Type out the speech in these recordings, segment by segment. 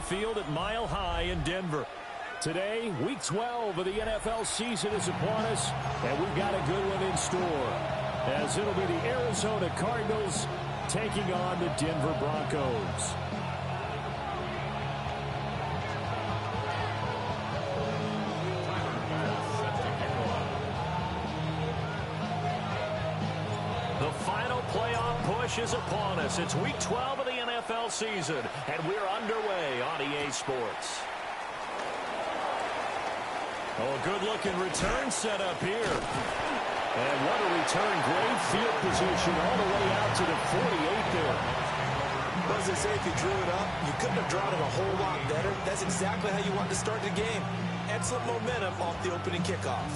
Field at Mile High in Denver. Today, Week 12 of the NFL season is upon us, and we've got a good one in store, as it'll be the Arizona Cardinals taking on the Denver Broncos. The final playoff push is upon us. It's Week 12 of the NFL season, and we're underway on EA Sports. Oh, a good-looking return set up here. And what a return. Great field position all the way out to the 48 there. What does it say if you drew it up? You couldn't have drawn it a whole lot better. That's exactly how you want to start the game. Excellent momentum off the opening kickoff.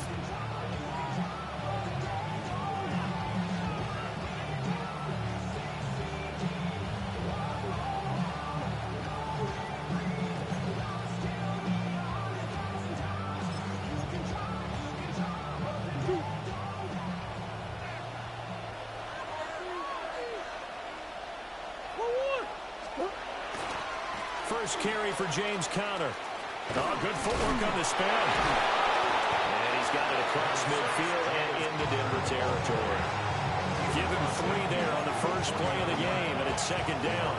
First carry for James Conner. Oh, good footwork on the spin. And he's got it across midfield and into Denver territory. Give him 3 there on the first play of the game, and it's second down.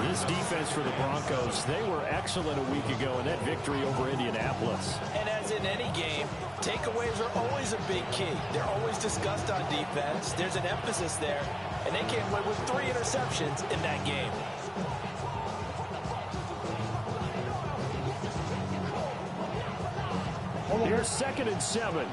This defense for the Broncos, they were excellent a week ago in that victory over Indianapolis. And as in any game, takeaways are always a big key. They're always discussed on defense. There's an emphasis there, and they came away with 3 interceptions in that game. Here's 2nd and 7.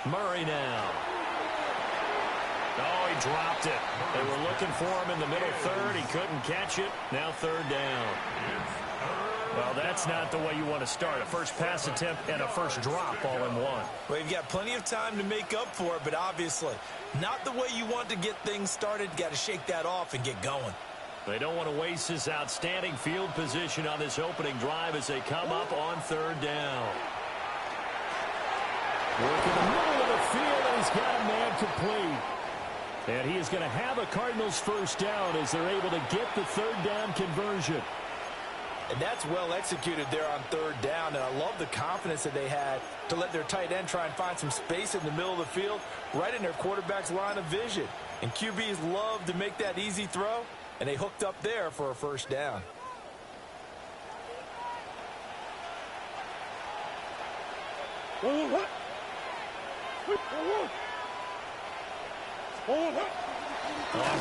Murray now. Oh, he dropped it. They were looking for him in the middle third. He couldn't catch it. Now 3rd down. Well, that's not the way you want to start. A first pass attempt and a first drop all in one. Well, you've got plenty of time to make up for it, but obviously not the way you want to get things started. Got to shake that off and get going. They don't want to waste this outstanding field position on this opening drive as they come up on 3rd down. Work in the middle of the field, and he's got a man complete. And he is going to have a Cardinals first down as they're able to get the 3rd down conversion. And that's well executed there on 3rd down. And I love the confidence that they had to let their tight end try and find some space in the middle of the field, right in their quarterback's line of vision. And QBs love to make that easy throw, and they hooked up there for a first down. On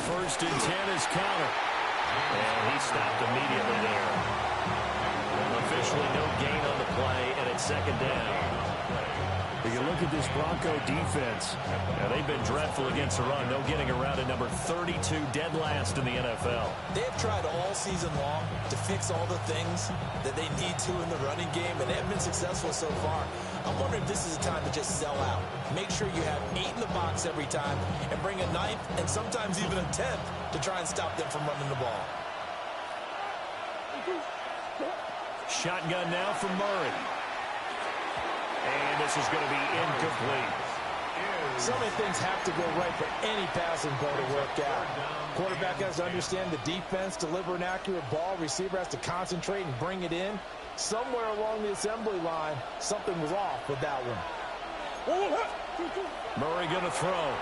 1st and 10 is Conner. And he stopped immediately there. Officially no gain on the play, and it's 2nd down. You look at this Bronco defense. Now, they've been dreadful against the run. No getting around at number 32, dead last in the NFL. They've tried all season long to fix all the things that they need to in the running game, and they have been successful so far. I'm wondering if this is a time to just sell out. Make sure you have 8 in the box every time and bring a 9th and sometimes even a 10th to try and stop them from running the ball. Shotgun now from Murray. And this is going to be incomplete. So many things have to go right for any passing play to work out. Quarterback has to understand the defense, deliver an accurate ball. Receiver has to concentrate and bring it in. Somewhere along the assembly line, something was off with that one. Murray going to throw.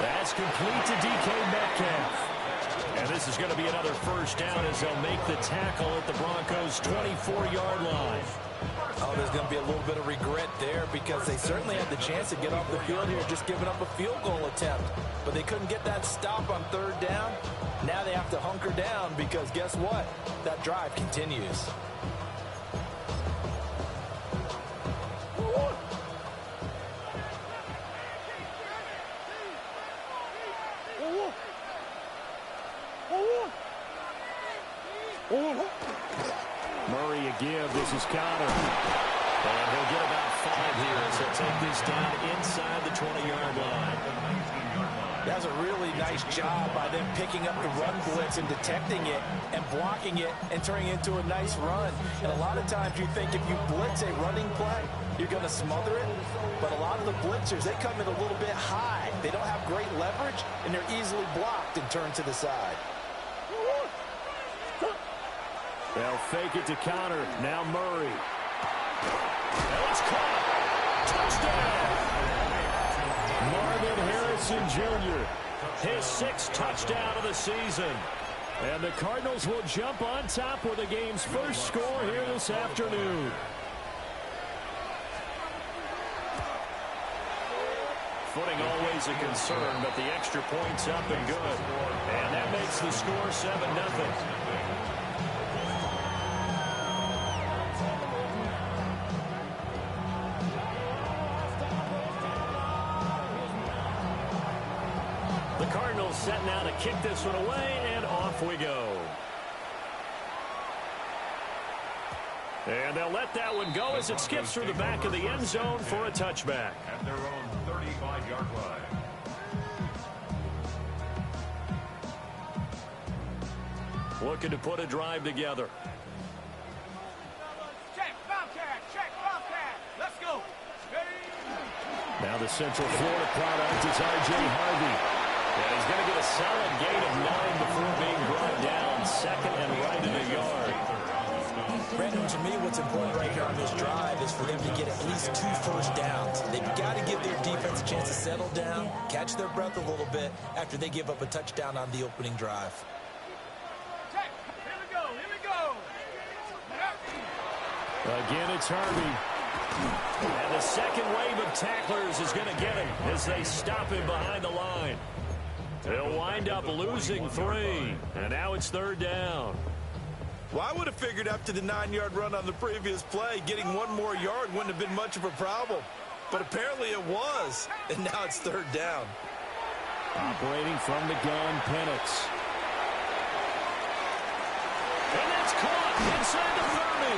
That's complete to DK Metcalf. And this is going to be another first down as they'll make the tackle at the Broncos' 24-yard line. Oh, there's going to be a little bit of regret there because they certainly had the chance to get off the field here, just giving up a field goal attempt. But they couldn't get that stop on 3rd down. Now they have to hunker down because guess what? That drive continues. Murray a give. This is Conner. And he'll get about 5 here as he'll take this down inside the 20-yard line. That was a really nice job by them picking up the run blitz and detecting it and blocking it and turning it into a nice run. And a lot of times you think if you blitz a running play, you're going to smother it. But a lot of the blitzers, they come in a little bit high. They don't have great leverage, and they're easily blocked and turned to the side. They'll fake it to counter. Now Murray. And it's caught. Touchdown! Marvin Harrison Jr., his 6th touchdown of the season. And the Cardinals will jump on top with the game's first score here this afternoon. Footing always a concern, but the extra point's up and good. And that makes the score 7-0. The Cardinals set now to kick this one away, and off we go. And they'll let that one go as it skips through the back of the end zone for a touchback. At their own 35-yard line. Looking to put a drive together. Check, Bobcat, check, Bobcat. Let's go. Now the Central Florida product is R.J. Harvey. And he's going to get a solid gain of 9 before being brought down. 2nd and right in the yard. Brandon, to me, what's important right here on this drive is for them to get at least 2 first downs. They've got to give their defense a chance to settle down, catch their breath a little bit after they give up a touchdown on the opening drive. Check. Here we go. Here we go. Again, it's Harvey. And the second wave of tacklers is going to get him as they stop him behind the line. They'll wind up losing 3. And now it's 3rd down. Well, I would have figured after the 9-yard run on the previous play, getting 1 more yard wouldn't have been much of a problem. But apparently it was. And now it's 3rd down. Operating from the gun, Penix. And that's caught inside the 30.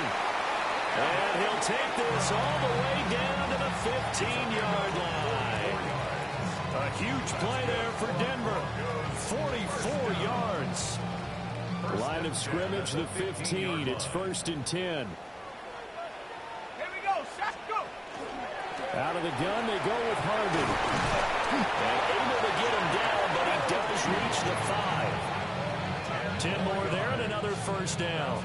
And he'll take this all the way down to the 15-yard line. A huge play there for Denver. 44 yards. Line of scrimmage, the 15. It's 1st and 10. Here we go. Shot, go. Out of the gun, they go with Harvey. And able to get him down, but he does reach the 5. 10 more there and another 1st down.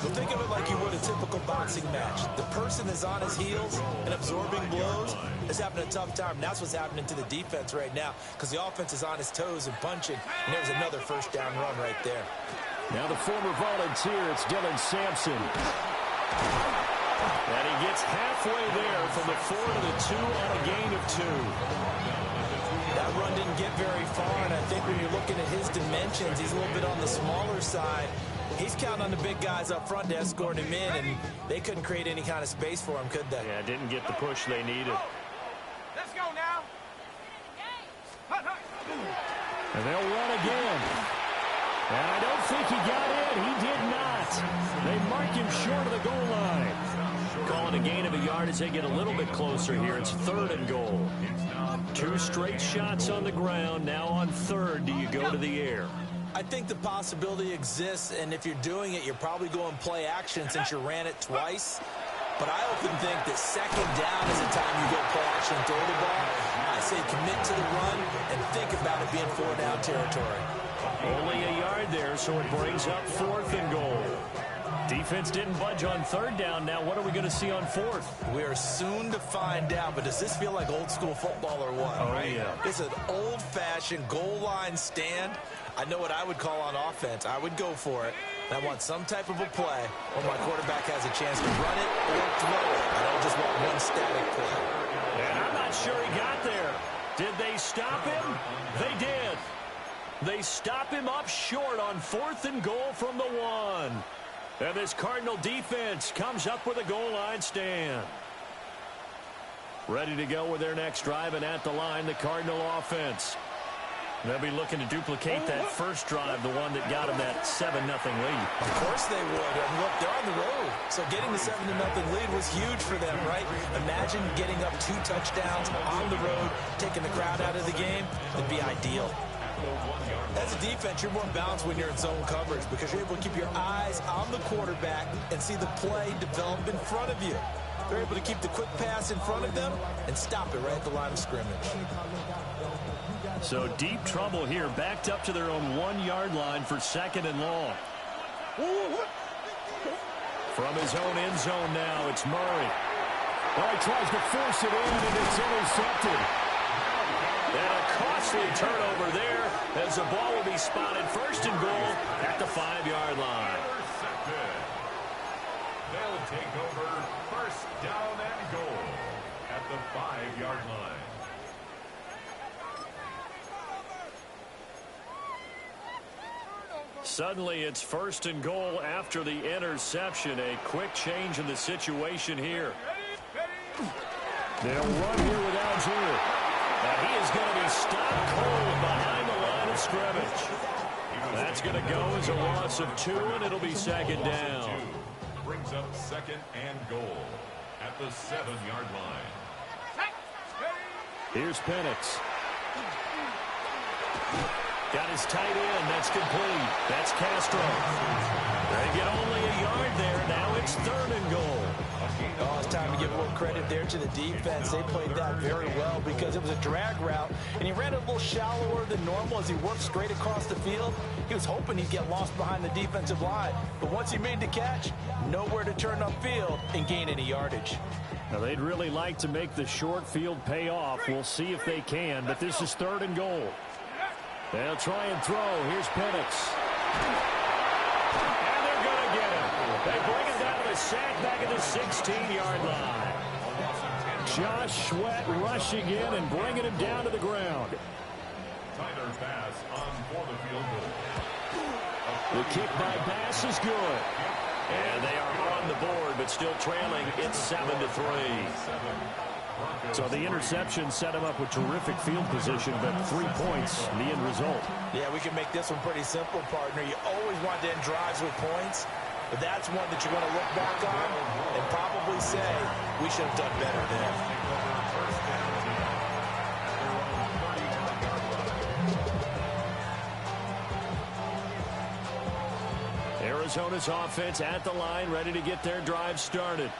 Well, think of it like you would a typical boxing match. The person is on his heels and absorbing blows is having a tough time. And that's what's happening to the defense right now because the offense is on his toes and punching. And there's another 1st down run right there. Now the former volunteer, it's Dylan Sampson. And he gets halfway there from the 4 to the 2 on a gain of 2. That run didn't get very far, and I think when you're looking at his dimensions, he's a little bit on the smaller side. He's counting on the big guys up front to escort him in, and they couldn't create any kind of space for him, could they? Yeah, didn't get the push they needed. Let's go now. And they'll run again. And I don't think he got in. He did not. They mark him short of the goal line. Calling a gain of a yard as they get a little bit closer here. It's 3rd and goal. 2 straight shots on the ground. Now on 3rd, do you go to the air? I think the possibility exists, and if you're doing it, you're probably going play action since you ran it twice. But I often think that 2nd down is the time you go play action and throw the ball. I say commit to the run and think about it being 4-down territory. Only a yard there, so it brings up 4th and goal. Defense didn't budge on 3rd down. Now what are we going to see on 4th? We are soon to find out, but does this feel like old school football or what? Oh, yeah. It's an old-fashioned goal line stand. I know what I would call on offense. I would go for it. I want some type of a play where my quarterback has a chance to run it or throw it. I don't just want one static play. And I'm not sure he got there. Did they stop him? They did. They stop him up short on 4th and goal from the 1. And this Cardinal defense comes up with a goal line stand. Ready to go with their next drive, and at the line, the Cardinal offense. They'll be looking to duplicate that first drive, the one that got them that 7-0 lead. Of course they would. And look, they're on the road. So getting the 7-0 lead was huge for them, right? Imagine getting up 2 touchdowns on the road, taking the crowd out of the game. It'd be ideal. As a defense, you're more balanced when you're in zone coverage because you're able to keep your eyes on the quarterback and see the play develop in front of you. They're able to keep the quick pass in front of them and stop it right at the line of scrimmage. So deep trouble here, backed up to their own 1-yard line for 2nd and long. From his own end zone now, it's Murray. Well, he tries to force it in, and it's intercepted. And a costly turnover there as the ball will be spotted 1st and goal at the 5-yard line. They'll take over 1st down and goal at the 5-yard line. Suddenly it's 1st and goal after the interception. A quick change in the situation here. They'll run here with Algier. Now he is going to be stopped cold behind the line of scrimmage. That's going to go as a loss of 2, and it'll be 2nd down. Brings up 2nd and goal at the 7-yard line. Here's Penix. Got his tight end. That's complete. That's Castro. They get only a yard there. Now it's 3rd and goal. Oh, it's time to give a little credit there to the defense. They played that very well because it was a drag route, and he ran it a little shallower than normal as he worked straight across the field. He was hoping he'd get lost behind the defensive line, but once he made the catch, nowhere to turn upfield and gain any yardage. Now, they'd really like to make the short field pay off. We'll see if they can, but this is 3rd and goal. They'll try and throw. Here's Penix. And they're going to get him. They bring him down to the sack back at the 16-yard line. Josh Sweat rushing in and bringing him down to the ground. Tyler Bass on for the field goal. The kick by Bass is good. And they are on the board, but still trailing. It's 7-3. So the interception set him up with terrific field position, but 3 points, the end result. Yeah, we can make this one pretty simple, partner. You always want to end drives with points, but that's one that you're going to look back on and probably say, we should have done better there. Arizona's offense at the line, ready to get their drive started.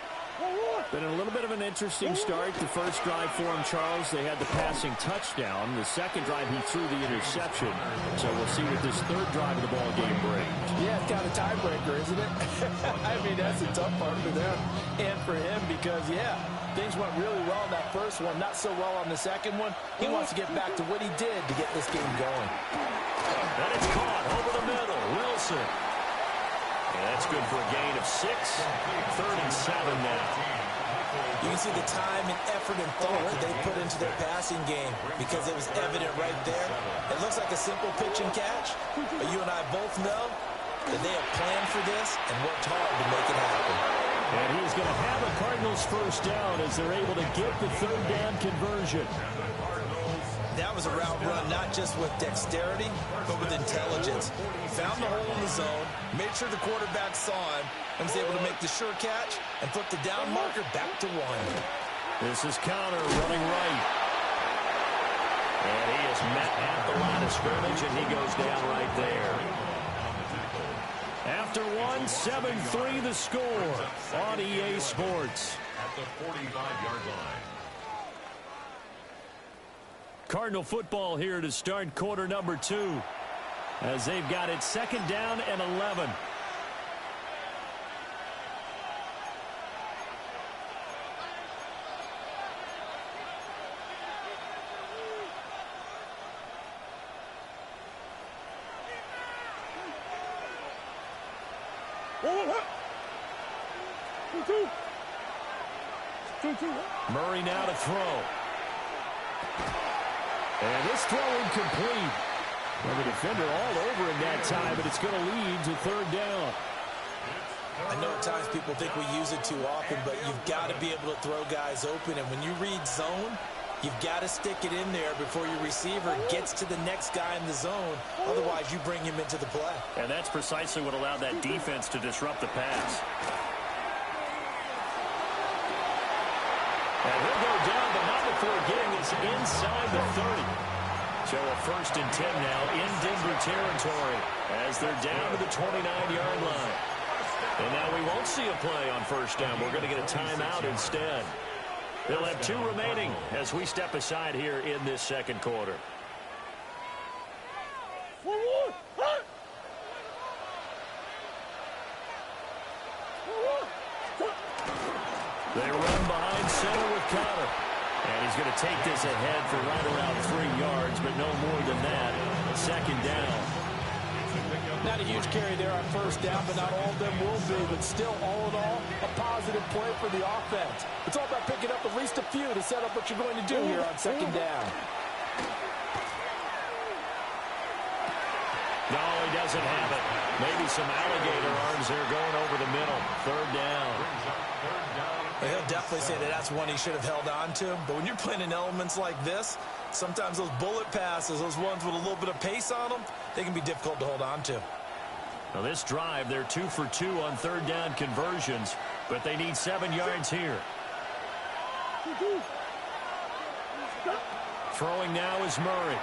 Been a little bit of an interesting start. The first drive for him, Charles, they had the passing touchdown. The second drive, he threw the interception. So we'll see what this 3rd drive of the ball game brings. Yeah, it's kind of a tiebreaker, isn't it? I mean, that's a tough part for them and for him because, yeah, things went really well in that first one, not so well on the second one. He wants to get back to what he did to get this game going. And it's caught over the middle. Wilson. And that's good for a gain of 6. 3rd and 7 now. You can see the time and effort and thought that they put into their passing game because it was evident right there. It looks like a simple pitch and catch, but you and I both know that they have planned for this and worked hard to make it happen. And he's going to have a Cardinals first down as they're able to get the 3rd down conversion. That was a route run not just with dexterity, but with intelligence. Found the hole in the zone, made sure the quarterback saw him, and was able to make the sure catch and put the down marker back to 1. This is Counter running right. And he is met at the line of scrimmage, and he goes down right there. After 1, 7-3 the score on EA Sports. At the 45-yard line. Cardinal football here to start quarter number 2 as they've got it 2nd down and 11. Murray now to throw. And this throw incomplete. Well, the defender all over him that time, but it's going to lead to 3rd down. I know at times people think we use it too often, but you've got to be able to throw guys open. And when you read zone, You've got to stick it in there before your receiver gets to the next guy in the zone. Otherwise, you bring him into the play. And that's precisely what allowed that defense to disrupt the pass. And he'll go down, but not before getting this inside the 30. So a 1st and 10 now in Denver territory as they're down to the 29-yard line. And now we won't see a play on 1st down. We're going to get a timeout instead. They'll have 2 remaining as we step aside here in this 2nd quarter. They run behind center with Connor. And he's going to take this ahead for right around 3 yards, but no more than that. 2nd down. Not a huge carry there on 1st down, but not all of them will be. But still, all in all, a positive play for the offense. It's all about picking up at least a few to set up what you're going to do here on 2nd down. No, he doesn't have it. Maybe some alligator arms there going over the middle. 3rd down. He'll definitely say that that's one he should have held on to. But when you're playing in elements like this, sometimes those bullet passes, those ones with a little bit of pace on them, they can be difficult to hold on to. Now this drive, they're 2 for 2 on 3rd down conversions, but they need 7 yards here. Throwing now is Murray.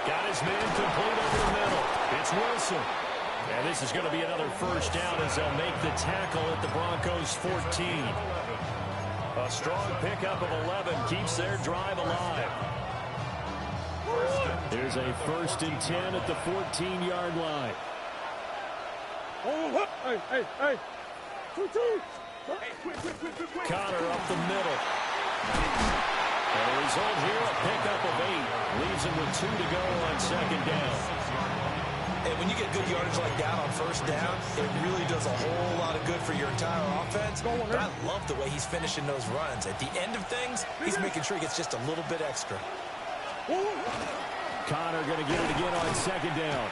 Got his man complete over the middle. It's Wilson. And this is going to be another 1st down as they'll make the tackle at the Broncos' 14. A strong pickup of 11 keeps their drive alive. There's a 1st and 10 at the 14-yard line. Connor up the middle. And the result here, a pickup of 8. Leaves him with 2 to go on 2nd down. And when you get good yardage like that on 1st down, it really does a whole lot of good for your entire offense. But I love the way he's finishing those runs. At the end of things, he's making sure he gets just a little bit extra. Connor going to get it again on 2nd down.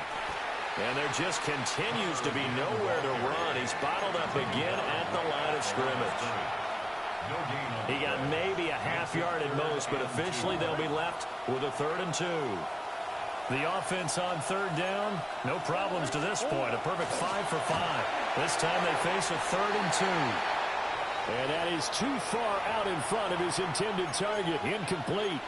And there just continues to be nowhere to run. He's bottled up again at the line of scrimmage. He got maybe a half yard at most, but officially they'll be left with a 3rd and 2. The offense on 3rd down, no problems to this point. A perfect 5 for 5. This time they face a 3rd and 2. And that is too far out in front of his intended target. Incomplete.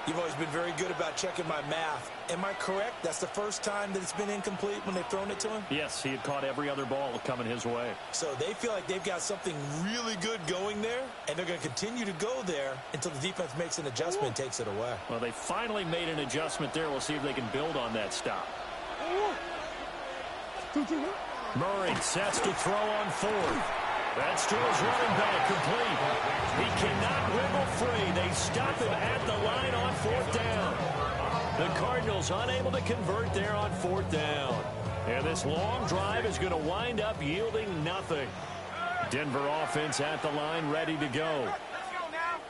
You've always been very good about checking my math. Am I correct? That's the 1st time that it's been incomplete when they've thrown it to him? Yes, he had caught every other ball coming his way. So they feel like they've got something really good going there, and they're going to continue to go there until the defense makes an adjustment and takes it away. Well, they finally made an adjustment there. We'll see if they can build on that stop. Murray sets to throw on 4th. That's to his running back, complete. He cannot wiggle free. They stop him at the line on 4th down. The Cardinals unable to convert there on 4th down. And this long drive is going to wind up yielding nothing. Denver offense at the line, ready to go.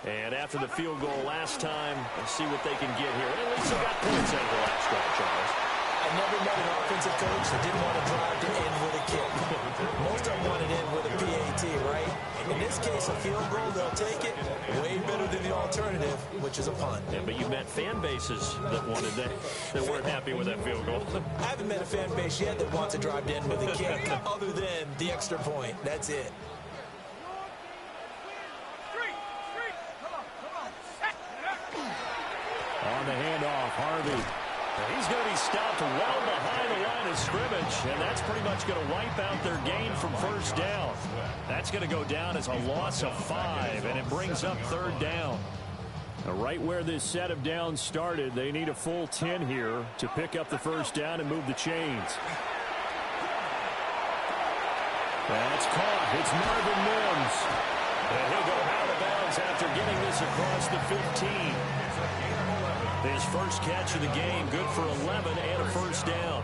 And after the field goal last time, let's see what they can get here. At least they got points out of the last drive, Charles. I never met an offensive coach that didn't want to drive to end with a kick. Most of them want it in with a PAT, right? In this case, a field goal, they'll take it. Way better than the alternative, which is a punt. Yeah, but you met fan bases that wanted that weren't happy with that field goal. I haven't met a fan base yet that wants to drive to end with a kick, other than the extra point. That's it. On the handoff, Harvey. He's going to be stopped well behind the line of scrimmage, and that's pretty much going to wipe out their gain from 1st down. That's going to go down as a loss of 5, and it brings up 3rd down. Now, right where this set of downs started, they need a full 10 here to pick up the 1st down and move the chains. That's caught. It's Marvin Mims. And he'll go out of bounds after getting this across the 15. His first catch of the game, good for 11 and a 1st down.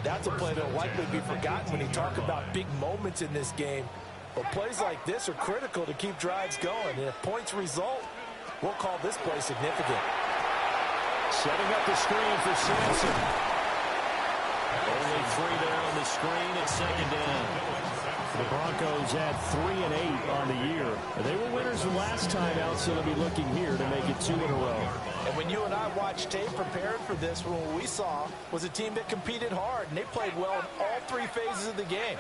That's a play that will likely be forgotten when you talk about big moments in this game. But plays like this are critical to keep drives going. And if points result, we'll call this play significant. Setting up the screen for Sampson. Only 3 down the screen at 2nd down. The Broncos at 3-8 on the year. They were winners the last time out, so they'll be looking here to make it 2 in a row. And when you and I watched tape preparing for this, what we saw was a team that competed hard, and they played well in all 3 phases of the game.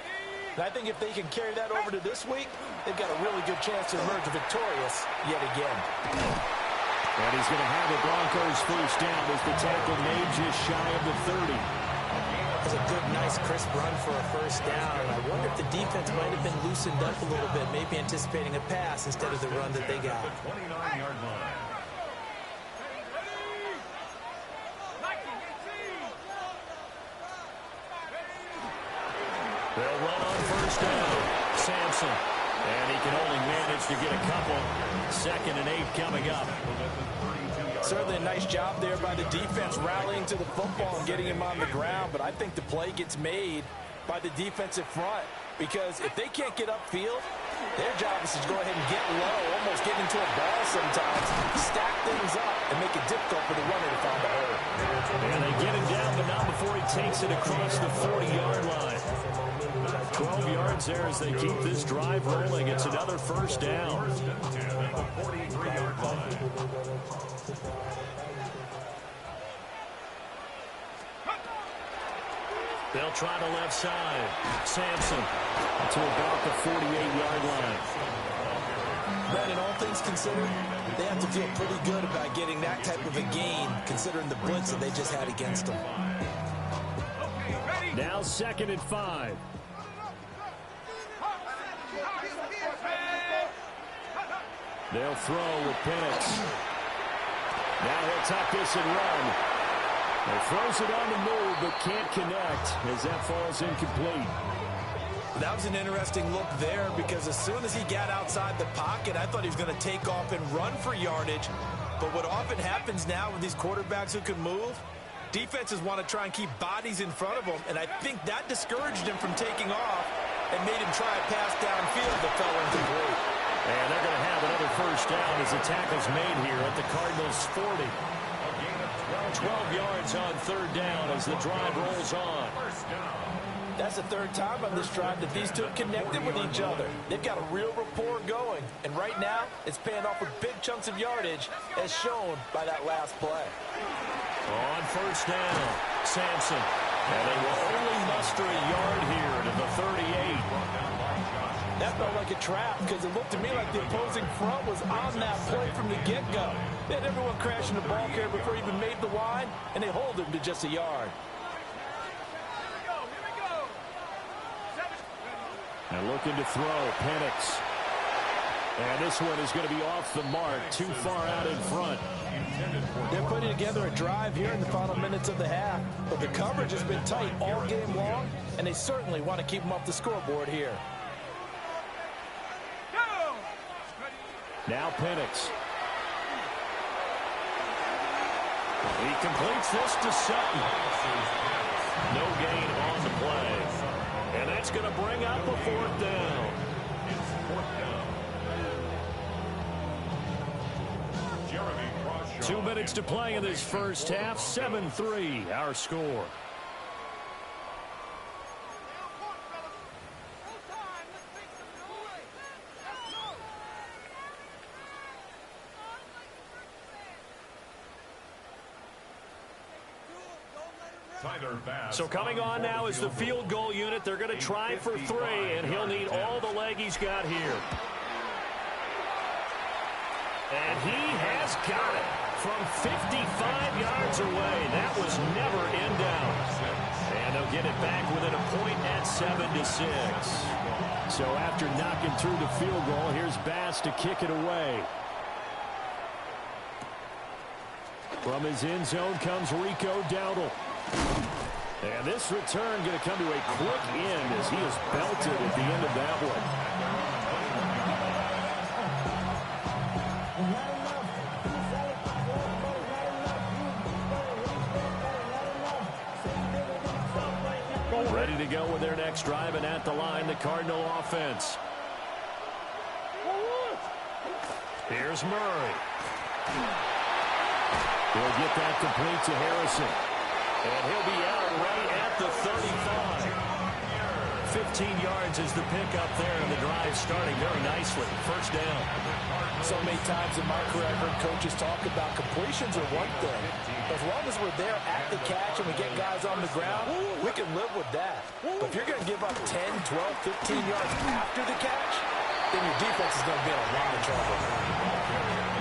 And I think if they can carry that over to this week, they've got a really good chance to emerge victorious yet again. And he's going to have the Broncos first down as the tackle made just shy of the 30. That's a good, nice, crisp run for a first down. I wonder if the defense might have been loosened up a little bit, maybe anticipating a pass instead of the run that they got. 29-yard line. They'll run on first down. Sampson. And he can only manage to get a couple. 2nd and 8 coming up. Certainly a nice job there by the defense rallying to the football and getting him on the ground. But I think the play gets made by the defensive front. Because if they can't get upfield, their job is to go ahead and get low, almost get into a ball sometimes, stack things up, and make it difficult for the runner to find the hole. And they get him down, but not before he takes it across the 40-yard line. 12 yards there as they keep this drive rolling. It's another first down. 43-yard line. They'll try the left side. Sampson to about the 48-yard line. Brandon, all things considered, they have to feel pretty good about getting that type of a gain, considering the blitz that they just had against them. Now 2nd and 5. They'll throw with Penix. Now he'll tuck this and run. He throws it on the move, but can't connect as that falls incomplete. That was an interesting look there because as soon as he got outside the pocket, I thought he was going to take off and run for yardage. But what often happens now with these quarterbacks who can move, defenses want to try and keep bodies in front of them, and I think that discouraged him from taking off and made him try a pass downfield that fell incomplete. And they're going to have another first down as the tackle's made here at the Cardinals' 40. 12 yards on 3rd down as the drive rolls on. That's the 3rd time on this drive that these two have connected with each other. They've got a real rapport going. And right now, it's paying off with big chunks of yardage, as shown by that last play. On first down, Sampson. And they will only muster a yard here to the 38. That felt like a trap because it looked to me like the opposing front was on that play from the get-go. They had everyone crashing the ball carrier before he even made the line, and they hold him to just a yard. And looking to throw, Penix. And this one is going to be off the mark, too far out in front. They're putting together a drive here in the final minutes of the half, but the coverage has been tight all game long, and they certainly want to keep them off the scoreboard here. Now Penix. He completes this to Sutton. No gain on the play. And that's going to bring up a 4th down. 2 minutes to play in this first half. 7-3, our score. So coming on now is the field goal unit. They're going to try for 3, and he'll need all the leg he's got here. And he has got it from 55 yards away. That was never in doubt. And they'll get it back within a point at 7-6. So after knocking through the field goal, here's Bass to kick it away. From his end zone comes Rico Dowdle. And this return going to come to a quick end as he is belted at the end of that one. Ready to go with their next drive, and at the line, the Cardinal offense. Here's Murray. He'll get that complete to Harrison. And he'll be out right at the 35. 15 yards is the pickup there, and the drive starting very nicely. First down. So many times in my career, I've heard coaches talk about completions are one thing. As long as we're there at the catch and we get guys on the ground, we can live with that. But if you're going to give up 10, 12, 15 yards after the catch, then your defense is going to be in a lot of trouble.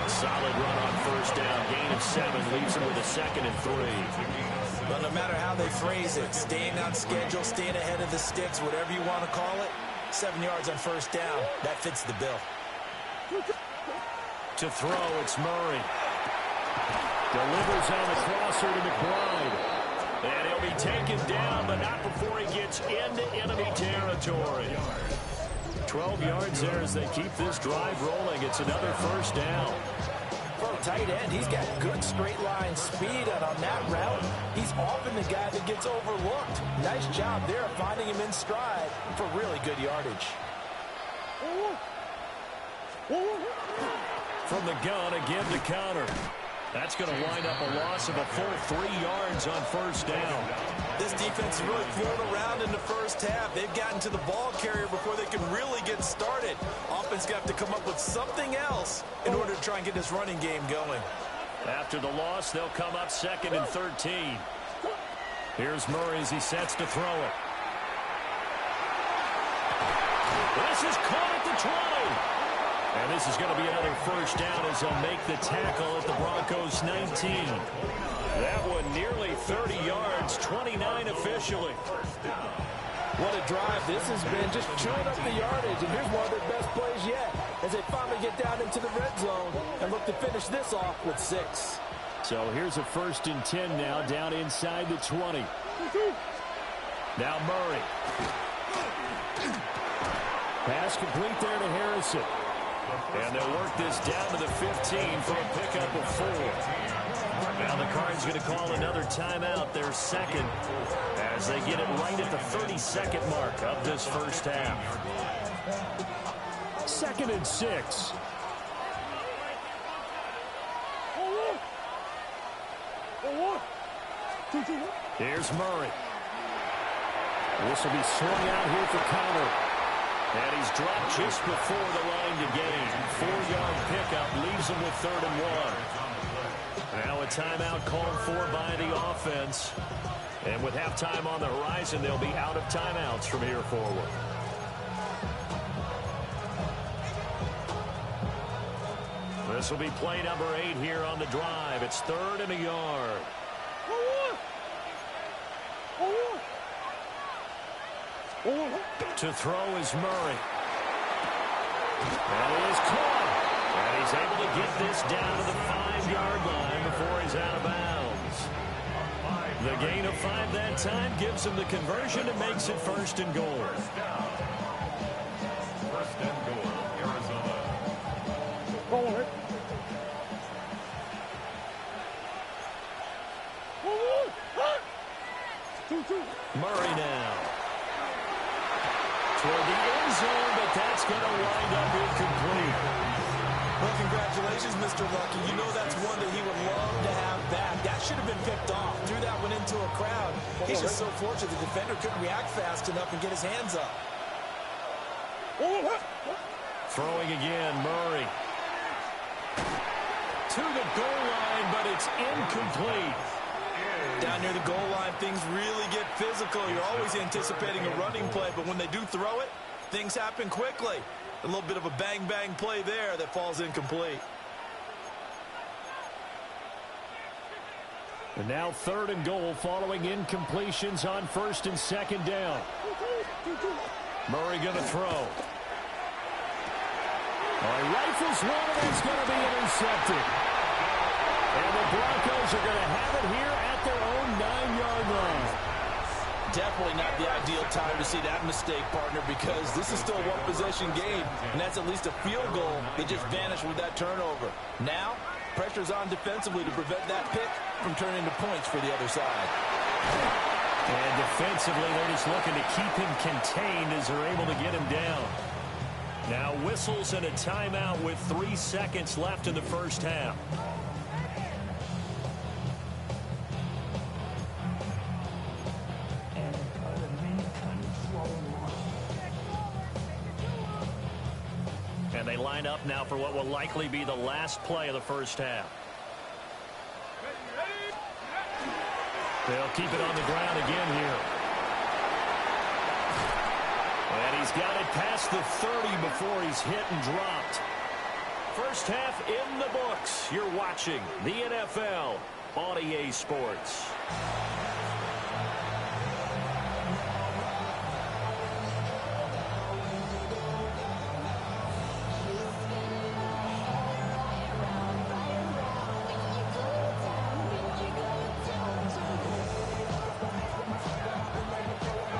Solid run on first down. Gain of 7 leaves him with a 2nd and 3. But no matter how they phrase it, staying on schedule, staying ahead of the sticks, whatever you want to call it, 7 yards on first down, that fits the bill. To throw, it's Murray. Delivers on the crosser to McBride. And he'll be taken down, but not before he gets into enemy territory. 12 yards there as they keep this drive rolling. It's another first down. For a tight end, he's got good straight line speed, and on that route, he's often the guy that gets overlooked. Nice job there finding him in stride for really good yardage. From the gun, again to counter. That's going to wind up a loss of a full 3 yards on first down. This defense is really thrown around in the first half. They've gotten to the ball carrier before they can really get started. Offense got to come up with something else in order to try and get this running game going. After the loss, they'll come up 2nd and 13. Here's Murray as he sets to throw it. This is caught at the 20. And this is going to be another first down as they'll make the tackle at the Broncos' 19. That one nearly 30 yards, 29 officially. What a drive this has been, just chewing up the yardage. And here's one of their best plays yet as they finally get down into the red zone and look to finish this off with 6. So here's a 1st and 10 now down inside the 20. Now Murray. Pass complete there to Harrison. And they'll work this down to the 15 for a pickup of 4. Now the Cards going to call another timeout, their 2nd, as they get it right at the 32nd mark of this first half. 2nd and 6. Here's Murray. This will be swung out here for counter. And he's dropped just before the line to gain. 4-yard pickup leaves him with 3rd and 1. Now a timeout called for by the offense. And with halftime on the horizon, they'll be out of timeouts from here forward. This will be play number 8 here on the drive. It's 3rd and a yard. To throw is Murray. And he is caught. And he's able to get this down to the 5-yard line before he's out of bounds. The gain of 5 that time gives him the conversion and makes it 1st and goal. 1st and goal, Arizona. Murray now. Toward the end zone, but that's going to wind up incomplete. Well, congratulations, Mr. Lucky. You know that's one that he would love to have back. That should have been picked off. Threw that one into a crowd. He's just so fortunate the defender couldn't react fast enough and get his hands up. Throwing again, Murray. To the goal line, but it's incomplete. Down near the goal line, things really get physical. You're always anticipating a running play, but when they do throw it, things happen quickly. A little bit of a bang-bang play there that falls incomplete. And now 3rd and goal following incompletions on 1st and 2nd down. Murray going to throw. He rifles one, and it's going to be intercepted. And the Broncos are going to have it here at their own 9-yard line. Definitely not the ideal time to see that mistake, partner, because this is still a one-possession game, and that's at least a field goal that just vanished with that turnover. Now, pressure's on defensively to prevent that pick from turning into points for the other side. And defensively, they're just looking to keep him contained as they're able to get him down. Now whistles and a timeout with 3 seconds left in the first half. line up now for what will likely be the last play of the first half. They'll keep it on the ground again here. And he's got it past the 30 before he's hit and dropped. First half in the books. You're watching the NFL on EA Sports.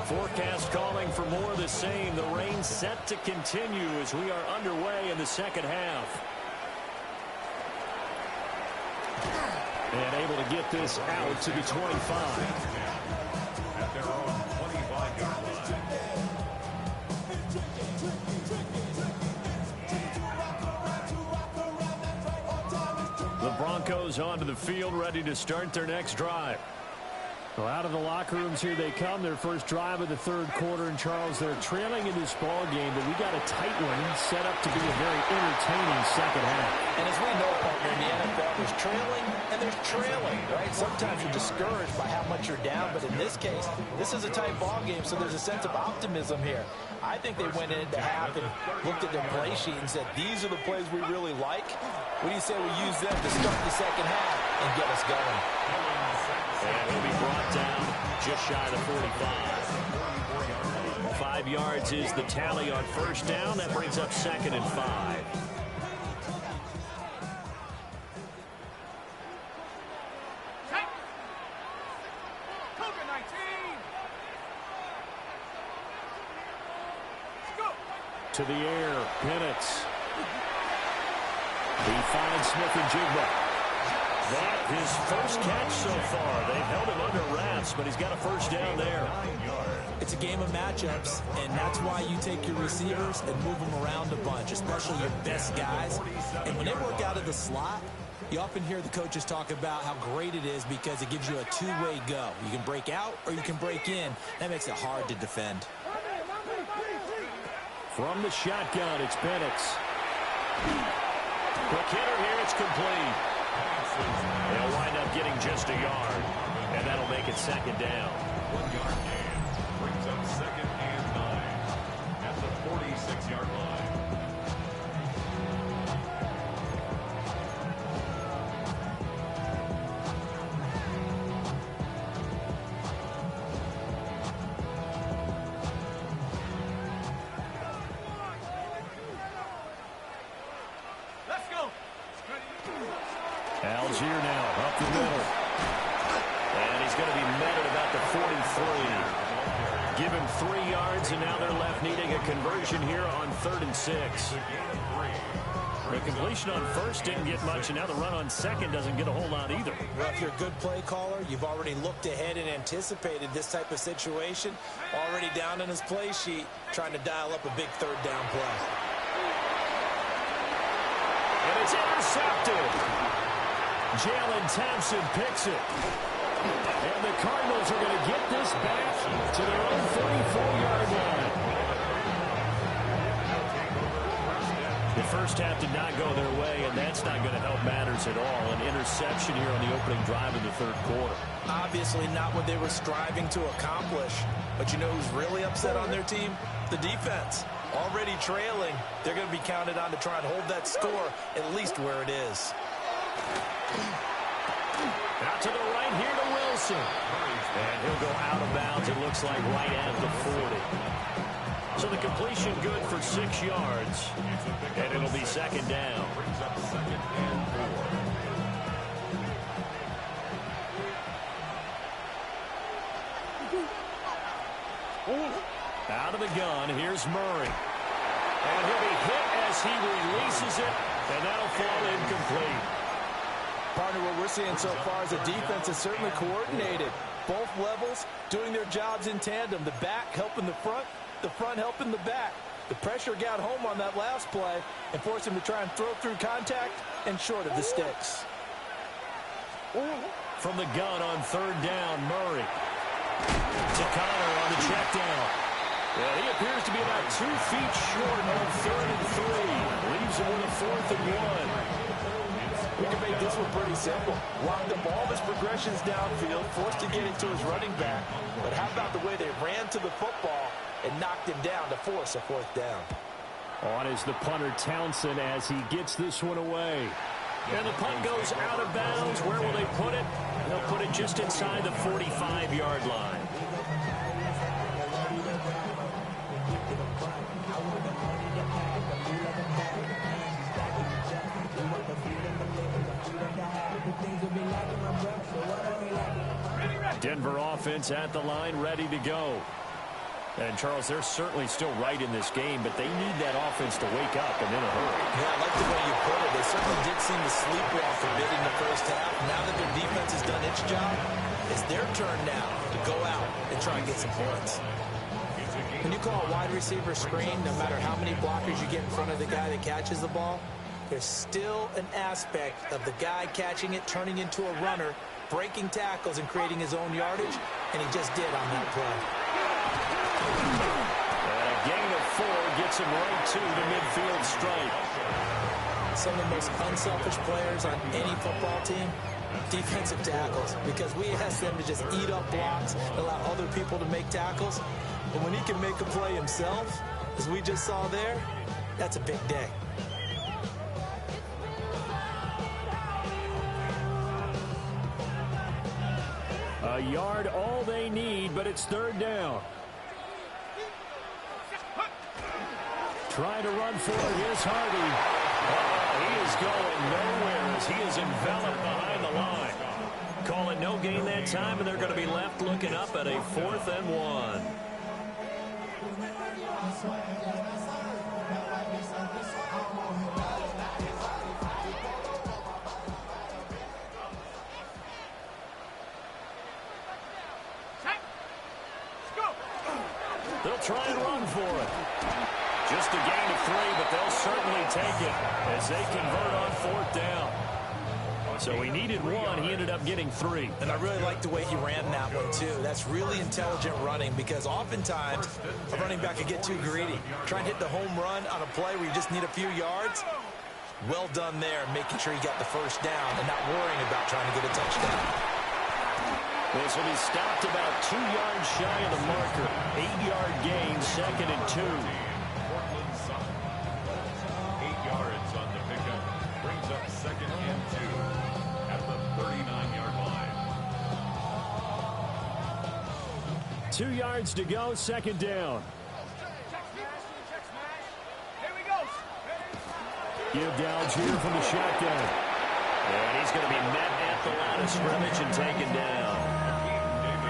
Forecast calling for more of the same. The rain set to continue as we are underway in the second half. And able to get this out to the 25. At their own 25-yard line. The Broncos onto the field, ready to start their next drive. Well, out of the locker rooms here they come. Their first drive of the third quarter. And, Charles, they're trailing in this ball game, but we got a tight one set up to be a very entertaining second half. And as we know, partner, in the NFL, there's trailing and there's trailing, right? Sometimes you're discouraged by how much you're down, but in this case, this is a tight ball game, so there's a sense of optimism here. I think they went into half and looked at their play sheet and said, these are the plays we really like. What do you say we use them to start the second half and get us going? And he'll be brought down just shy of the 45. 5 yards is the tally on first down. That brings up 2nd and 5. To the air, Penix. He finds Smith and Jigba. That his first catch so far. They've held him under wraps, but he's got a first down there. It's a game of matchups, and that's why you take your receivers and move them around a bunch, especially your best guys. And when they work out of the slot, you often hear the coaches talk about how great it is because it gives you a two-way go. You can break out or you can break in. That makes it hard to defend. From the shotgun, it's Penix. Quick hitter here, it's complete. They'll wind up getting just a yard, and that'll make it 2nd down. 1 yard gain brings up 2nd and 9 at the 46-yard line. Algier now up the middle. And he's going to be met at about the 43. Give him 3 yards, and now they're left needing a conversion here on 3rd and 6. The completion on first didn't get much, and now the run on second doesn't get a whole lot either. Well, if you're a good play caller, you've already looked ahead and anticipated this type of situation. Already down in his play sheet, trying to dial up a big 3rd down play. And it's intercepted. Jalen Thompson picks it. And the Cardinals are going to get this back to their own 34-yard line. The first half did not go their way, and that's not going to help matters at all. An interception here on the opening drive of the third quarter. Obviously not what they were striving to accomplish. But you know who's really upset on their team? The defense. Already trailing. They're going to be counted on to try and hold that score at least where it is. Out to the right here to Wilson. And he'll go out of bounds, it looks like, right at the 40. So the completion good for 6 yards. And it'll be 2nd down. Brings up 2nd and 4. Out of the gun, here's Murray. And he'll be hit as he releases it, and that'll fall incomplete. Partner, what we're seeing so far is the defense is certainly coordinated. Both levels doing their jobs in tandem. The back helping the front helping the back. The pressure got home on that last play and forced him to try and throw through contact and short of the sticks. From the gun on 3rd down, Murray. To Connor on the check down. Yeah, he appears to be about 2 feet short on 3rd and 3. Leaves him with a 4th and 1. We can make this one pretty simple. Lock the ball of his progressions downfield, forced to get it to his running back. But how about the way they ran to the football and knocked him down to force a 4th down? On is the punter Townsend as he gets this one away. And the punt goes out of bounds. Where will they put it? They'll put it just inside the 45-yard line. Denver offense at the line, ready to go. And, Charles, they're certainly still right in this game, but they need that offense to wake up and in a hurry. Yeah, I like the way you put it. They certainly did seem to sleepwalk a bit in the first half. Now that their defense has done its job, it's their turn now to go out and try and get some points. When you call a wide receiver screen, no matter how many blockers you get in front of the guy that catches the ball, there's still an aspect of the guy catching it, turning into a runner, breaking tackles and creating his own yardage, and he just did on that play. And a gain of 4 gets him right to the midfield stripe. Some of the most unselfish players on any football team, defensive tackles, because we ask them to just eat up blocks, allow other people to make tackles. But when he can make a play himself, as we just saw there, that's a big day. A yard all they need, but it's 3rd down. Trying to run for it is Hardy. He is going nowhere as he is enveloped behind the line. Calling no gain that time, and they're going to be left looking up at a 4th and 1. They'll try and run for it. Just a gain of 3, but they'll certainly take it as they convert on 4th down. So he needed 1. He ended up getting 3. And I really like the way he ran that one, too. That's really intelligent running because oftentimes a running back could get too greedy. Try and hit the home run on a play where you just need a few yards. Well done there, making sure he got the 1st down and not worrying about trying to get a touchdown. This will be stopped about 2 yards shy of the marker. 8-yard gain, 2nd and 2. 8 yards on the pickup. Brings up 2nd and 2 at the 39-yard line. 2 yards to go, 2nd down. Here we go. Give to Algier from the shotgun. And he's going to be met at the line of scrimmage and taken down.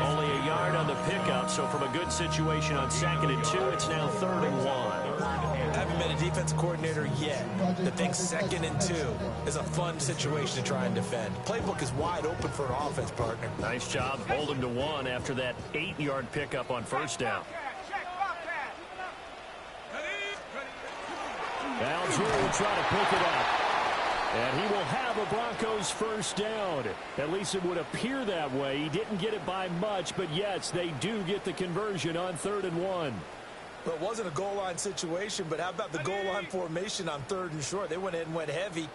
Only a yard on the pickup, so from a good situation on 2nd and 2, it's now 3rd and 1. I haven't been a defensive coordinator yet that thinks 2nd and 2 is a fun situation to try and defend. Playbook is wide open for an offense partner. Nice job holding to 1 after that 8-yard pickup on 1st down. Algier will try to pick it up. And he will have a Broncos 1st down. At least it would appear that way. He didn't get it by much, but yes, they do get the conversion on 3rd and 1. Well, it wasn't a goal line situation, but how about the goal line formation on 3rd and short? They went in and went heavy.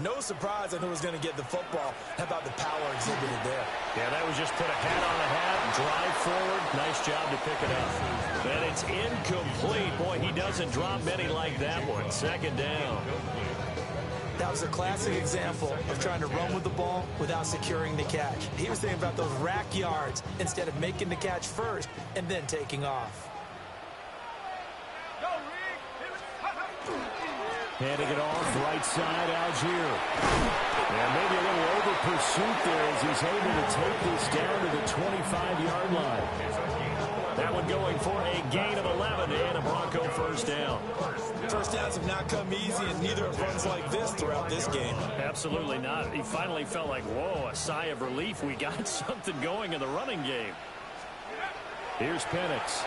No surprise on who was going to get the football. How about the power exhibited there? Yeah, that was just put a hat on a hat, drive forward. Nice job to pick it up. And it's incomplete. Boy, he doesn't drop many like that one. 2nd down. That was a classic example of trying to run with the ball without securing the catch. He was thinking about those rack yards instead of making the catch first and then taking off. Handing it off, right side, Algier. And maybe a little over pursuit there as he's able to take this down to the 25-yard line. That one going for a gain of 11 and a Bronco 1st down. 1st downs have not come easy, and neither have runs like this throughout this game. Absolutely not. He finally felt like, whoa, a sigh of relief. We got something going in the running game. Here's Penix.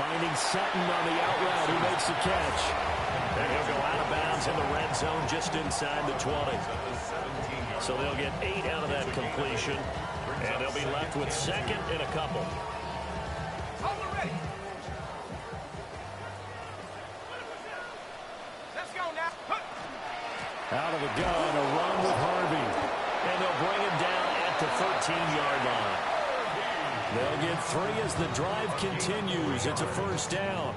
Finding Sutton on the out route. He makes the catch. And he'll go out of bounds in the red zone just inside the 20. So they'll get 8 out of that completion. And they'll be left with 2nd and a couple. Out of the gun, a run with Harvey. And they'll bring him down at the 13-yard line. They'll get 3 as the drive continues. It's a first down.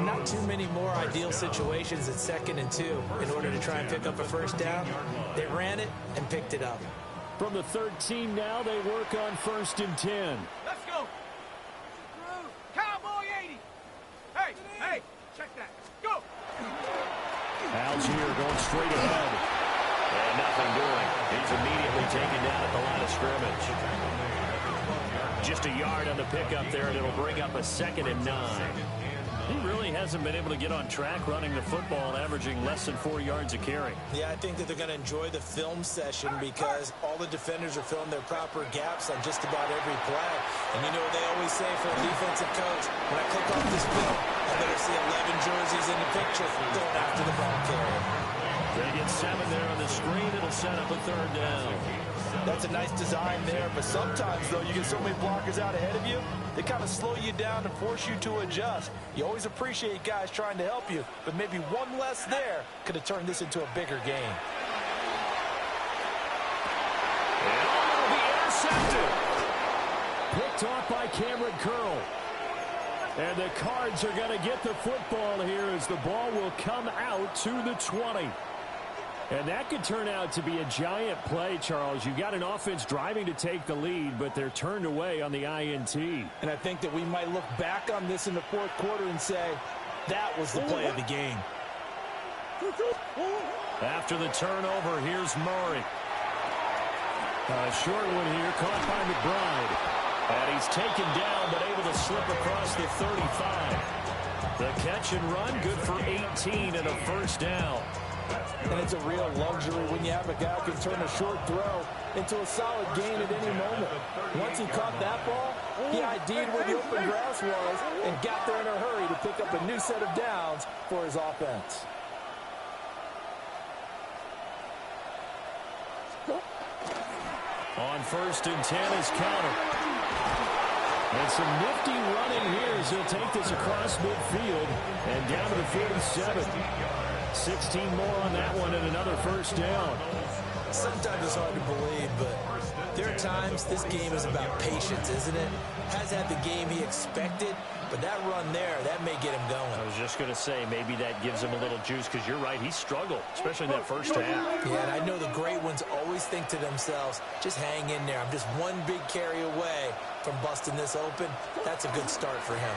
Not too many more ideal situations at 2nd and 2 in order to try and pick up a first down. They ran it and picked it up. From the 13 now, they work on 1st and 10. Let's go. Cowboy 80. Hey, check that. Go. Algier going straight ahead. And nothing doing. He's immediately taken down at the line of scrimmage. Just a yard on the pickup there, and it'll bring up a 2nd and 9. He really hasn't been able to get on track running the football, averaging less than 4 yards a carry. Yeah, I think that they're going to enjoy the film session because all the defenders are filling their proper gaps on just about every play. And you know what they always say for a defensive coach, when I click off this film, I better see 11 jerseys in the picture going after the ball carrier. They get 7 there on the screen. It'll set up a 3rd down. That's a nice design there, but sometimes, though, you get so many blockers out ahead of you, they kind of slow you down and force you to adjust. You always appreciate guys trying to help you, but maybe one less there could have turned this into a bigger game. And it'll be intercepted. Picked off by Cameron Curl. And the Cards are going to get the football here as the ball will come out to the 20. And that could turn out to be a giant play, Charles. You've got an offense driving to take the lead, but they're turned away on the INT. And I think that we might look back on this in the 4th quarter and say, that was the play of the game. After the turnover, here's Murray. A short one here, caught by McBride. And he's taken down, but able to slip across the 35. The catch and run, good for 18 and a first down. And it's a real luxury when you have a guy who can turn a short throw into a solid gain at any moment. Once he caught that ball, he ID'd where the open grass was and got there in a hurry to pick up a new set of downs for his offense. On 1st and 10 is Counter. And some nifty running here as he'll take this across midfield and down to the 47. 16 more on that one and another first down. Sometimes it's hard to believe, but there are times this game is about patience, isn't it? Has had the game he expected, but that run there, that may get him going. I was just going to say, maybe that gives him a little juice, because you're right, he struggled, especially in that first half. Yeah, and I know the great ones always think to themselves, just hang in there. I'm just one big carry away from busting this open. That's a good start for him.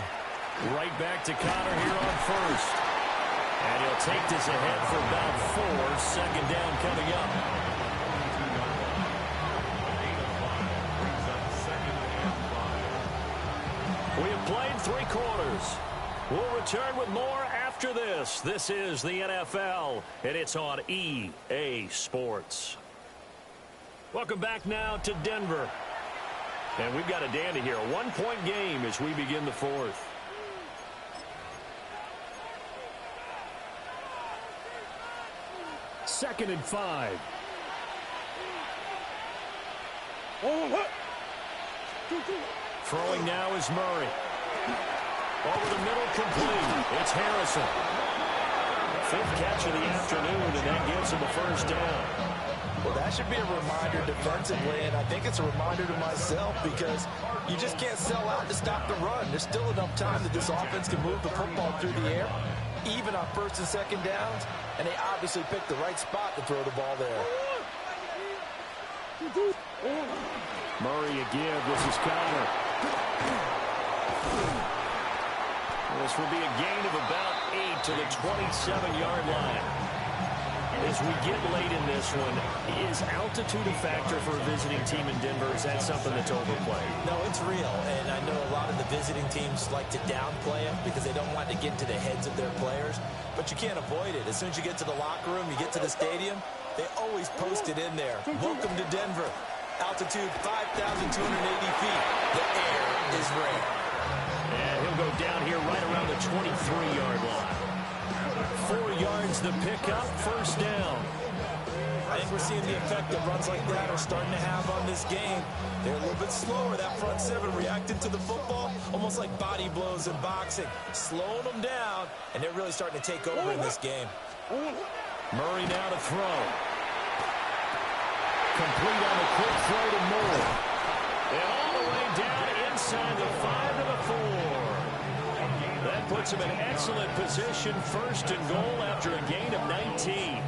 Right back to Connor here on 1st. And he'll take this ahead for about 4. 2nd down coming up. We have played 3 quarters. We'll return with more after this. This is the NFL, and it's on EA Sports. Welcome back now to Denver. And we've got a dandy here. A 1-point game as we begin the 4th. Second and 5. Throwing now is Murray. Over the middle, complete. It's Harrison. 5th catch of the afternoon, and that gives him a first down. Well, that should be a reminder defensively, and I think it's a reminder to myself because you just can't sell out to stop the run. There's still enough time that this offense can move the football through the air, even on 1st and 2nd downs, and they obviously picked the right spot to throw the ball there. Murray again. This is Connor. This will be a gain of about 8 to the 27-yard line. As we get late in this one, is altitude a factor for a visiting team in Denver? Is that something that's overplayed? No, it's real, and I know a lot of the visiting teams like to downplay it because they don't want to get into the heads of their players, but you can't avoid it. As soon as you get to the locker room, you get to the stadium, they always post it in there. Welcome to Denver. Altitude 5,280 feet. The air is rare. And he'll go down here right around the 23-yard line. 4 yards the pickup, first down. I think we're seeing the effect that runs like that are starting to have on this game. They're a little bit slower, that front seven, reacting to the football, almost like body blows in boxing, slowing them down, and they're really starting to take over in this game. Murray now to throw. Complete on the quick throw to Moore. And all the way down inside the 5 to the 4. That puts him in excellent position, first and goal after a gain of 19.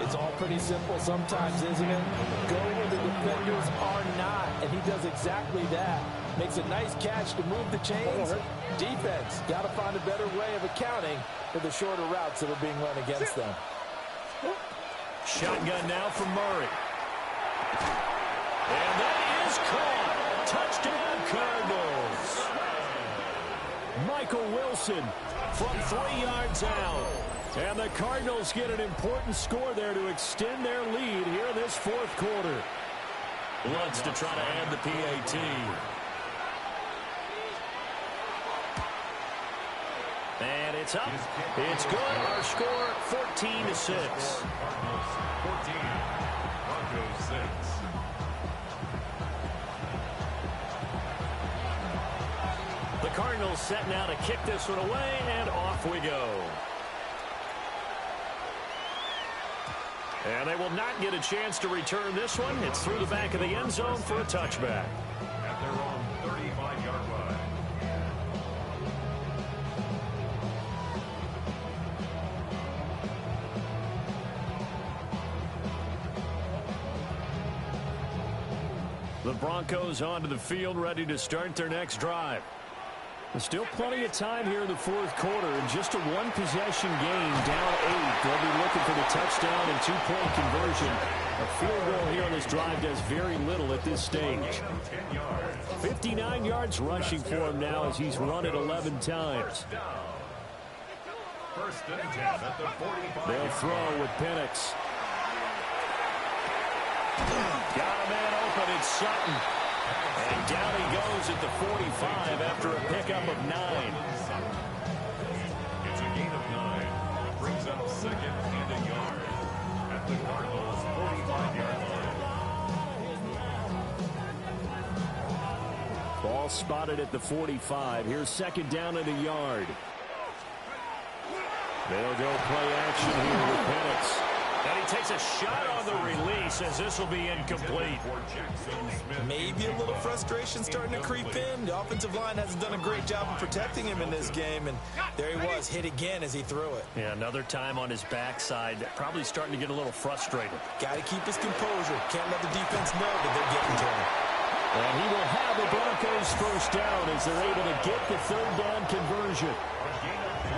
It's all pretty simple sometimes, isn't it? Go where the defenders are not, and he does exactly that. Makes a nice catch to move the chains. Defense, got to find a better way of accounting for the shorter routes that are being run against them. Shotgun now from Murray. And that is caught. Touchdown, Cardinals. Michael Wilson from 3 yards out. And the Cardinals get an important score there to extend their lead here in this fourth quarter. Wants to try to add the PAT. And it's up. It's good. Our score, 14-6. 14, Broncos 6. The Cardinals set now to kick this one away, and off we go. And they will not get a chance to return this one. It's through the back of the end zone for a touchback. At their own 35-yard line. The Broncos onto the field, ready to start their next drive. There's still plenty of time here in the fourth quarter, and just a one-possession game, down 8. They'll be looking for the touchdown and two-point conversion. A field goal here on this drive does very little at this stage. 59 yards rushing for him now as he's run it 11 times. First and 10 at the 45. They'll throw with Penix. Got a man open, it's Sutton. And down he goes at the 45 after a pickup of 9. It's a gain of 9. Brings up second and a yard at the Cardinals' 45-yard line. Ball spotted at the 45. Here's second down and a yard. They'll go play action here with Penix. And he takes a shot on the release as this will be incomplete. Maybe a little frustration starting to creep in. The offensive line hasn't done a great job of protecting him in this game, and there he was, hit again as he threw it. Yeah, another time on his backside, probably starting to get a little frustrated. Got to keep his composure. Can't let the defense know that they're getting to him. And he will have the Broncos first down as they're able to get the third down conversion.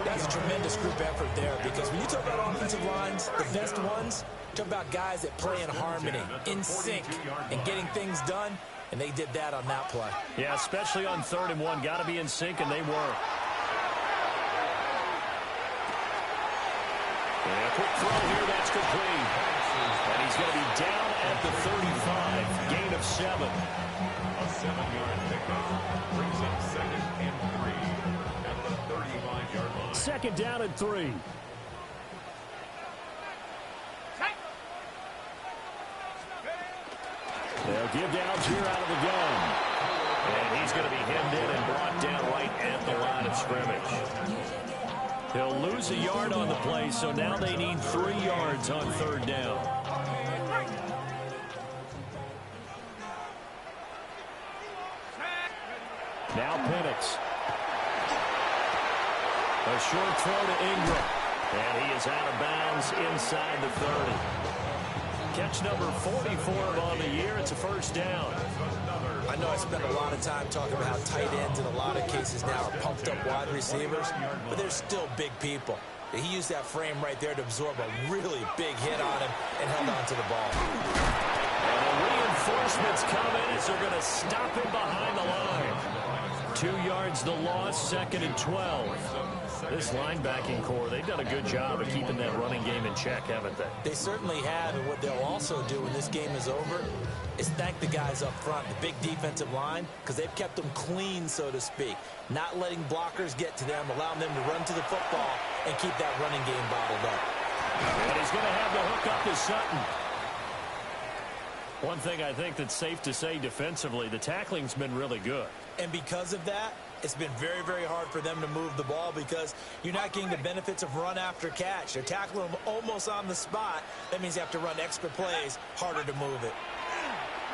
That's a tremendous group effort there, because when you talk about offensive lines, the best ones, talk about guys that play in harmony, in sync, and getting things done, and they did that on that play. Yeah, especially on 3rd and 1. Got to be in sync, and they were. And a quick throw here, that's complete. And he's going to be down at the 35, gain of 7. A 7-yard pickup brings up second and 3 at the 35-yard line. Second down and 3. They'll give to Algier out of the gun. And he's going to be hemmed in and brought down right at the line of scrimmage. He'll lose a yard on the play, so now they need 3 yards on 3rd down. Now Penix. A short throw to Ingram. And he is out of bounds inside the 30. Catch number 44 on the year. It's a first down. I know I spend a lot of time talking about how tight ends in a lot of cases now are pumped up wide receivers, but they're still big people. He used that frame right there to absorb a really big hit on him and held on to the ball. And the reinforcements come in as they're going to stop him behind the line. 2 yards the loss, 2nd and 12. This linebacking core, they've done a good job of keeping that running game in check, haven't they? They certainly have, and what they'll also do when this game is over is thank the guys up front, the big defensive line, because they've kept them clean, so to speak. Not letting blockers get to them, allowing them to run to the football and keep that running game bottled up. And he's going to have the hook up to Sutton. One thing I think that's safe to say defensively, the tackling's been really good. And because of that, it's been very, very hard for them to move the ball because you're not getting the benefits of run after catch. They're tackling them almost on the spot. That means you have to run extra plays, harder to move it.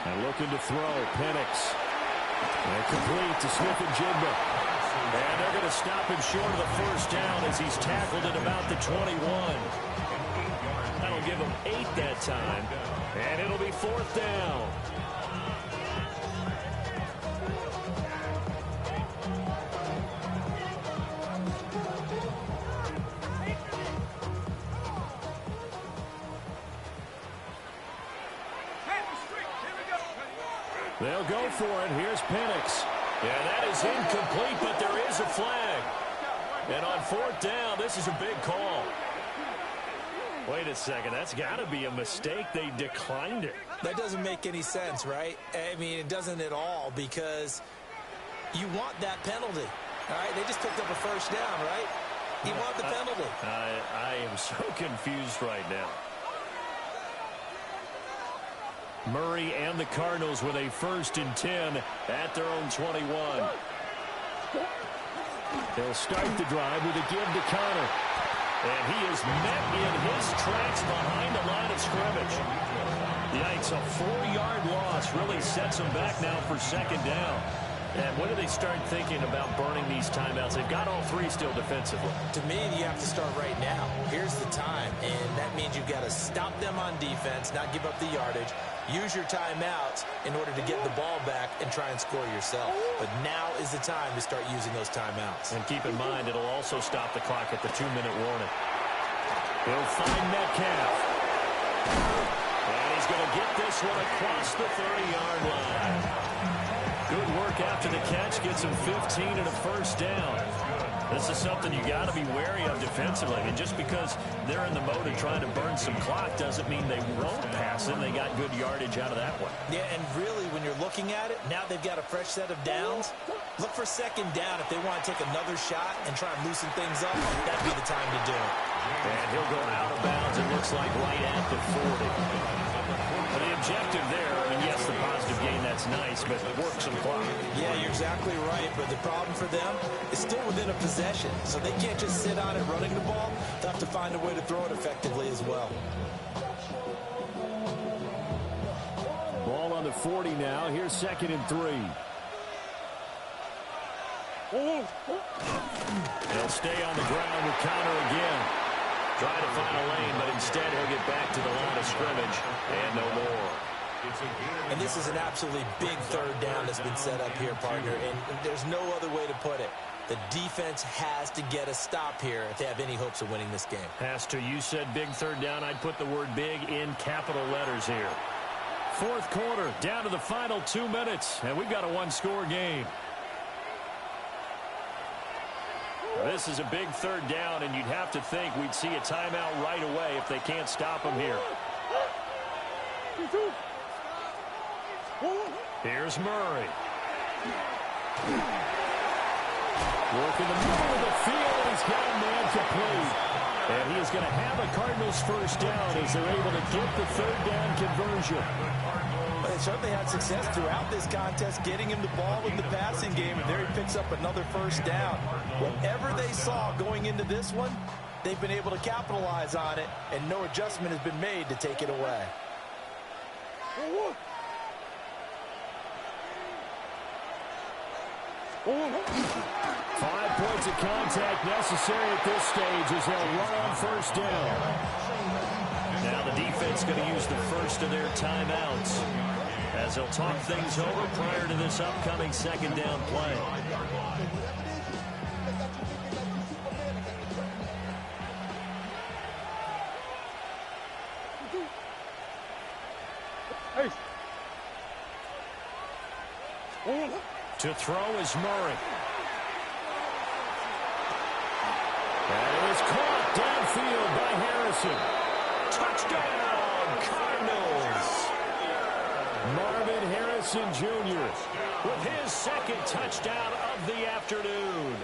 And looking to throw, Penix. And complete to Smith-Njigba. And they're going to stop him short of the first down as he's tackled at about the 21. That'll give him 8 that time. And it'll be 4th down. They'll go for it. Here's Penix. Yeah, that is incomplete, but there is a flag. And on 4th down, this is a big call. Wait a second. That's got to be a mistake. They declined it. That doesn't make any sense, right? I mean, it doesn't at all because you want that penalty. All right? They just picked up a first down, right? You want the penalty. I am so confused right now. Murray and the Cardinals with a 1st and 10 at their own 21. They'll start the drive with a give to Connor. And he is met in his tracks behind the line of scrimmage. Yikes, a 4-yard loss really sets them back now for 2nd down. And when do they start thinking about burning these timeouts? They've got all 3 still defensively. To me, you have to start right now. Here's the time, and that means you've got to stop them on defense, not give up the yardage. Use your timeouts in order to get the ball back and try and score yourself. But now is the time to start using those timeouts. And keep in mind, it'll also stop the clock at the 2-minute warning. He'll find Metcalf. And he's going to get this one across the 30-yard line. Good work after the catch. Gets him 15 and a 1st down. This is something you got to be wary of defensively. And just because they're in the mode of trying to burn some clock doesn't mean they won't pass him. They got good yardage out of that one. Yeah, and really, when you're looking at it, now they've got a fresh set of downs. Look for 2nd down if they want to take another shot and try and loosen things up. That'd be the time to do it. And he'll go out of bounds, it looks like, right at the 40. But the objective there, I mean, yes, the positive gain, that's nice, but work some clock. Yeah, you're exactly right, but the problem for them is still within a possession, so they can't just sit on it running the ball. They'll have to find a way to throw it effectively as well. Ball on the 40 now. Here's 2nd and 3. They'll stay on the ground with Connor again. Try to find a lane, but instead he'll get back to the line of scrimmage and no more. And this is an absolutely big 3rd down that's been set up here, partner, and there's no other way to put it. The defense has to get a stop here if they have any hopes of winning this game. Has to. You said big 3rd down. I'd put the word big in capital letters here. 4th quarter, down to the final 2 minutes, and we've got a 1-score game. This is a big 3rd down, and you'd have to think we'd see a timeout right away if they can't stop him here. Here's Murray. Working the middle of the field, and he's got a man complete. And he is going to have a Cardinals 1st down as they're able to get the 3rd down conversion. They certainly had success throughout this contest getting him the ball in the passing game, and there he picks up another 1st down. Whatever they saw going into this one, they've been able to capitalize on it, and no adjustment has been made to take it away. 5 points of contact necessary at this stage as they'll run on 1st down. Now the defense going to use the first of their timeouts as they'll talk things over prior to this upcoming 2nd down play. To throw is Murray. And it is caught downfield by Harrison. Touchdown, Cardinals. Marvin Harrison Jr. with his 2nd touchdown of the afternoon.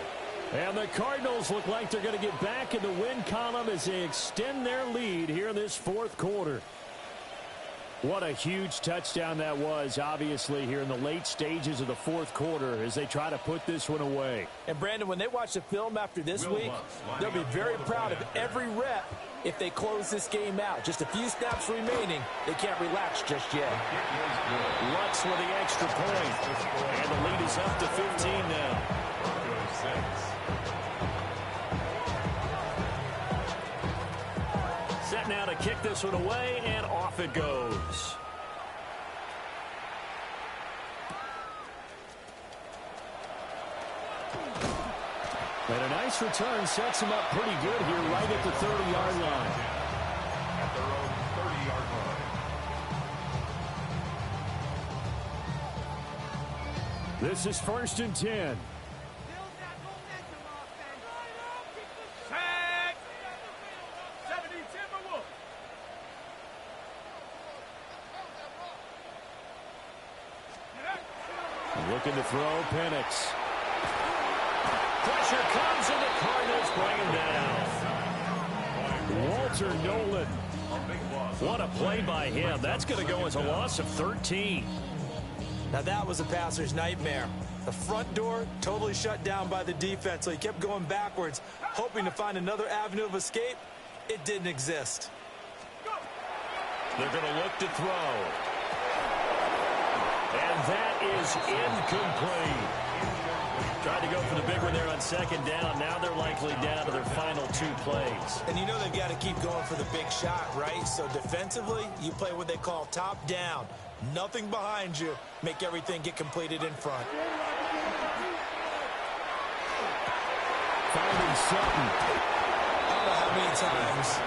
And the Cardinals look like they're going to get back in the win column as they extend their lead here in this 4th quarter. What a huge touchdown that was, obviously, here in the late stages of the fourth quarter as they try to put this one away. And, Brandon, when they watch the film after this week, they'll be very proud of every rep if they close this game out. Just a few snaps remaining. They can't relax just yet. Lutz with the extra point. And the lead is up to 15 now. Set now to kick this one away, and off it goes. And a nice return sets him up pretty good here right at the 30-yard line. At their own 30-yard line. This is 1st and 10. Looking to throw, Penix. Pressure comes, and the Cardinals bring him down. Walter Nolan. What a play by him. That's going to go as a loss of 13. Now that was a passer's nightmare. The front door totally shut down by the defense, so he kept going backwards, hoping to find another avenue of escape. It didn't exist. They're going to look to throw. And that is incomplete. Tried to go for the big one there on 2nd down. Now they're likely down to their final 2 plays. And you know they've got to keep going for the big shot, right? So defensively, you play what they call top down. Nothing behind you. Make everything get completed in front. Finding Sutton. I don't know how many times,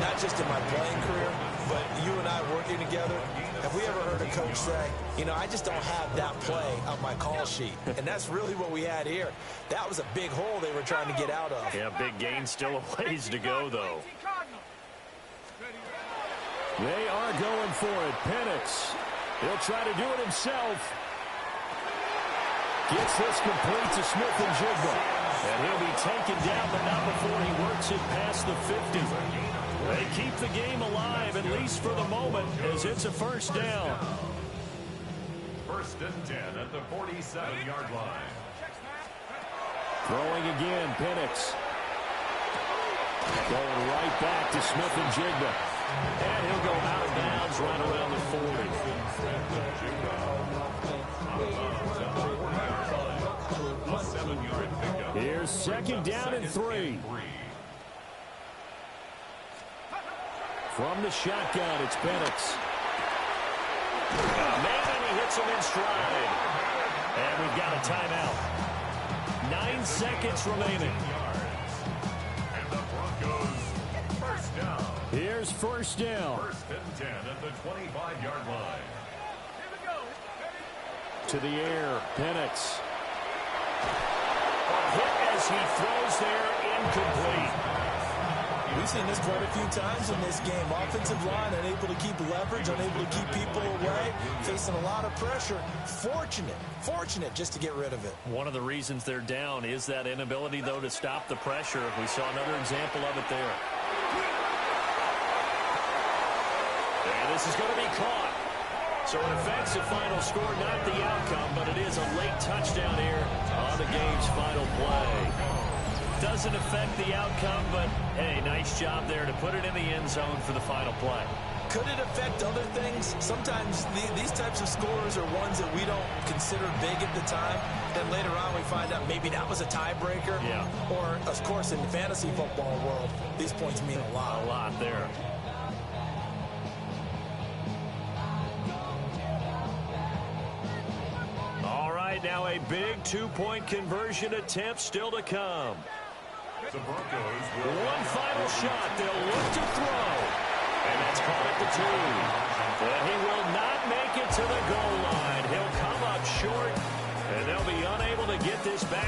not just in my playing career, but you and I working together, have we ever heard a coach say, you know, I just don't have that play on my call sheet? And that's really what we had here. That was a big hole they were trying to get out of. Yeah, big gain, still a ways to go, though. They are going for it. Penix. He'll try to do it himself. Gets this complete to Smith-Njigba. And he'll be taken down, but not before he works it past the 50. They keep the game alive, at least for the moment, as it's a 1st down. 1st and 10 at the 47-yard line. Throwing again, Penix. Going right back to Smith-Njigba. And he'll go out of bounds right around the 40. Here's 2nd down and 3. From the shotgun, it's Penix. Man, and he hits him in stride. And we've got a timeout. 9 seconds remaining. And the Broncos, 1st down. Here's 1st down. 1st and 10 at the 25-yard line. To the air, Penix. Hit as he throws there, incomplete. We've seen this quite a few times in this game. Offensive line unable to keep leverage, unable to keep people away, facing a lot of pressure. Fortunate just to get rid of it. One of the reasons they're down is that inability, though, to stop the pressure. We saw another example of it there. And this is going to be caught. So an offensive final score, not the outcome, but it is a late touchdown here on the game's final play. Doesn't affect the outcome, but, hey, nice job there to put it in the end zone for the final play. Could it affect other things? Sometimes these types of scores are ones that we don't consider big at the time. Then later on we find out maybe that was a tiebreaker. Yeah. Or, of course, in the fantasy football world, these points mean a lot. A lot there. All right, now a big 2-point conversion attempt still to come. The Broncos will One final shot. They'll look to throw. And that's caught at the 2. But he will not make it to the goal line. He'll come up short, and they'll be unable to get this back.